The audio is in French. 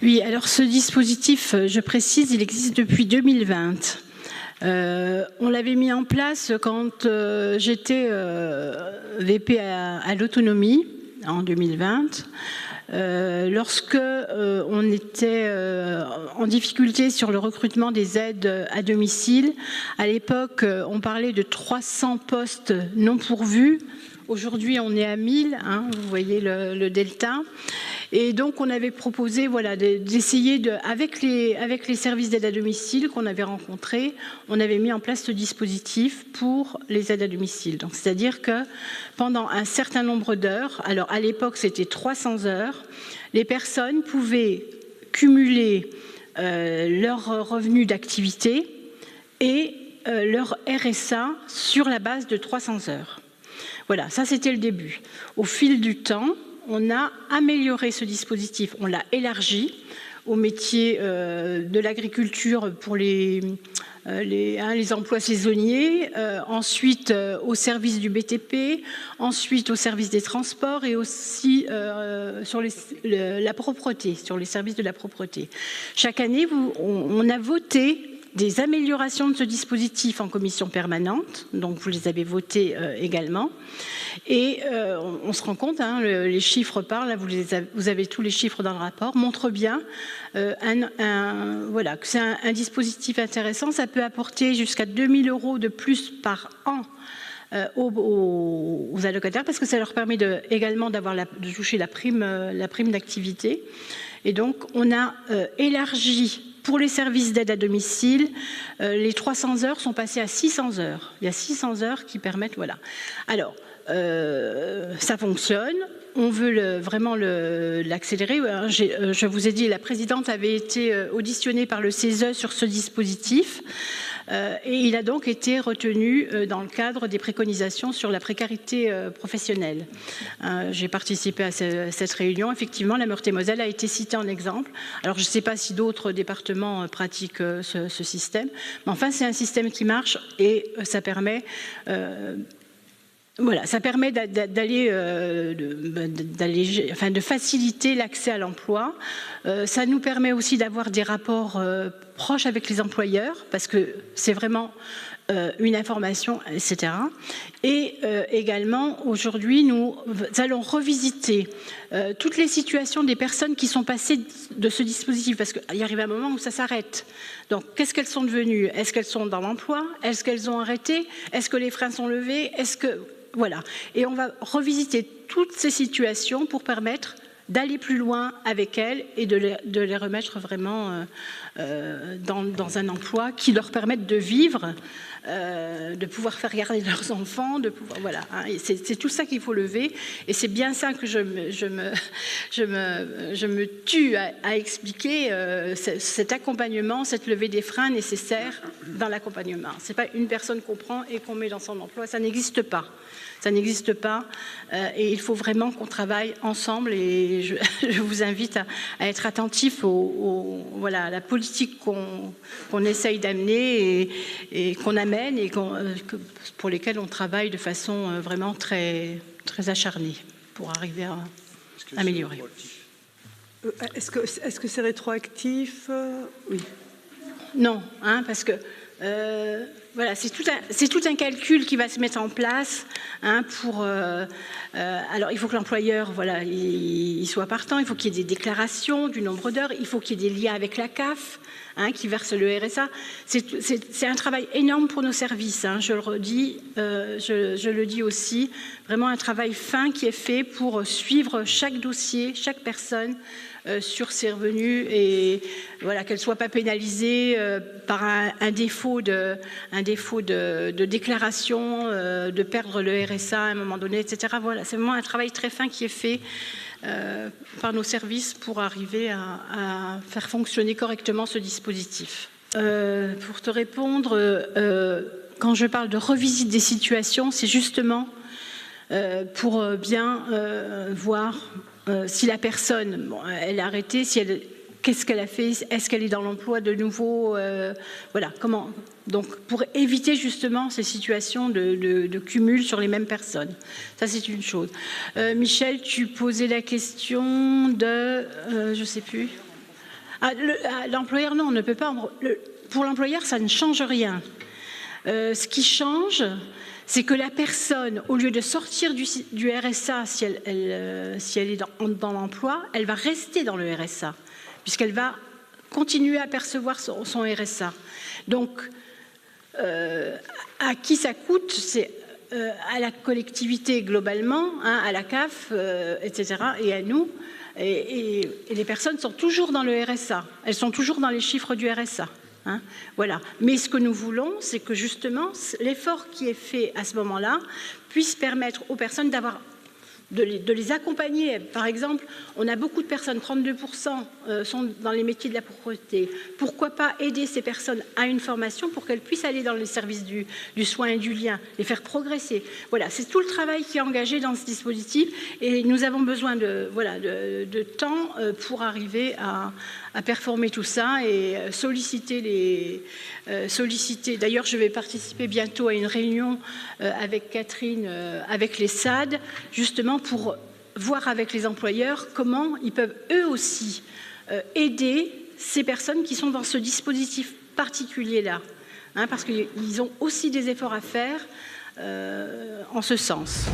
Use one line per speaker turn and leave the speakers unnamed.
Oui, alors ce dispositif, je précise, il existe depuis 2020. On l'avait mis en place quand j'étais VP à l'autonomie en 2020. Lorsque on était en difficulté sur le recrutement des aides à domicile, à l'époque, on parlait de 300 postes non pourvus. Aujourd'hui, on est à 1000, hein, vous voyez le delta. Et donc, on avait proposé d'essayer, avec les services d'aide à domicile qu'on avait rencontrés, on avait mis en place ce dispositif pour les aides à domicile. Donc, c'est-à-dire que pendant un certain nombre d'heures, alors à l'époque, c'était 300 heures, les personnes pouvaient cumuler leurs revenus d'activité et leur RSA sur la base de 300 heures. Voilà, ça c'était le début. Au fil du temps, on a amélioré ce dispositif, on l'a élargi aux métiers de l'agriculture pour les emplois saisonniers, ensuite au service du BTP, ensuite au service des transports et aussi sur la propreté, sur les services de la propreté. Chaque année, on a voté des améliorations de ce dispositif en commission permanente, donc vous les avez votées également. Et on se rend compte, hein, les chiffres parlent, vous avez tous les chiffres dans le rapport, montrent bien que c'est un dispositif intéressant. Ça peut apporter jusqu'à 2 000 € de plus par an aux allocataires, parce que ça leur permet également de toucher la prime d'activité. Et donc, on a élargi pour les services d'aide à domicile, les 300 heures sont passées à 600 heures. Il y a 600 heures qui permettent, voilà. Alors, ça fonctionne. On veut vraiment l'accélérer. Je vous ai dit, la présidente avait été auditionnée par le CESE sur ce dispositif. Et il a donc été retenu dans le cadre des préconisations sur la précarité professionnelle. J'ai participé à cette réunion. Effectivement, la Meurthe-et-Moselle a été citée en exemple. Alors, je ne sais pas si d'autres départements pratiquent ce système, mais enfin, c'est un système qui marche et ça permet... ça permet de faciliter l'accès à l'emploi. Ça nous permet aussi d'avoir des rapports proches avec les employeurs, parce que c'est vraiment une information, etc. Et également, aujourd'hui, nous allons revisiter toutes les situations des personnes qui sont passées de ce dispositif, parce qu'il arrive un moment où ça s'arrête. Donc, qu'est-ce qu'elles sont devenues? Est-ce qu'elles sont dans l'emploi? Est-ce qu'elles ont arrêté? Est-ce que les freins sont levés? Voilà. Et on va revisiter toutes ces situations pour permettre d'aller plus loin avec elles et de les remettre vraiment dans un emploi qui leur permette de vivre, de pouvoir faire garder leurs enfants, de pouvoir, voilà. C'est tout ça qu'il faut lever, et c'est bien ça que je me tue à expliquer, cet accompagnement, cette levée des freins nécessaires dans l'accompagnement. C'est pas une personne qu'on prend et qu'on met dans son emploi, ça n'existe pas. Ça n'existe pas, et il faut vraiment qu'on travaille ensemble, et je vous invite à être attentif à la politique qu'on essaye d'amener et qu'on amène, et pour lesquelles on travaille de façon vraiment très, très acharnée pour arriver à améliorer.
Est-ce que c'est rétroactif? Oui.
Non, hein, parce que voilà, c'est tout un calcul qui va se mettre en place, hein, pour. Alors, il faut que l'employeur, voilà, il soit partant. Il faut qu'il y ait des déclarations du nombre d'heures. Il faut qu'il y ait des liens avec la CAF, hein, qui verse le RSA. C'est un travail énorme pour nos services, hein, je le redis, je le dis aussi. Vraiment un travail fin qui est fait pour suivre chaque dossier, chaque personne. Sur ses revenus, et voilà, qu'elle ne soit pas pénalisée par un défaut de déclaration, de perdre le RSA à un moment donné, etc. Voilà, c'est vraiment un travail très fin qui est fait par nos services pour arriver à faire fonctionner correctement ce dispositif. Pour te répondre, quand je parle de revisite des situations, c'est justement pour bien voir si la personne, elle a arrêté, qu'est-ce qu'elle a fait, est-ce qu'elle est dans l'emploi de nouveau, voilà, comment. Donc, pour éviter justement ces situations de cumul sur les mêmes personnes. Ça, c'est une chose. Michel, tu posais la question de, je ne sais plus. L'employeur, non, on ne peut pas. Pour l'employeur, ça ne change rien. Ce qui change, c'est que la personne, au lieu de sortir du RSA, si elle est dans l'emploi, elle va rester dans le RSA, puisqu'elle va continuer à percevoir son RSA. Donc, à qui ça coûte? C'est à la collectivité globalement, hein, à la CAF, etc., et à nous. Et les personnes sont toujours dans le RSA. Elles sont toujours dans les chiffres du RSA. Hein, voilà. Mais ce que nous voulons, c'est que justement l'effort qui est fait à ce moment-là puisse permettre aux personnes de les accompagner. Par exemple, on a beaucoup de personnes, 32% sont dans les métiers de la propreté. Pourquoi pas aider ces personnes à une formation pour qu'elles puissent aller dans les services du soin et du lien, les faire progresser. Voilà, c'est tout le travail qui est engagé dans ce dispositif et nous avons besoin de temps pour arriver à performer tout ça et solliciter. D'ailleurs, je vais participer bientôt à une réunion avec Catherine, avec les SAD, justement pour voir avec les employeurs comment ils peuvent eux aussi aider ces personnes qui sont dans ce dispositif particulier-là, hein, parce qu'ils ont aussi des efforts à faire en ce sens.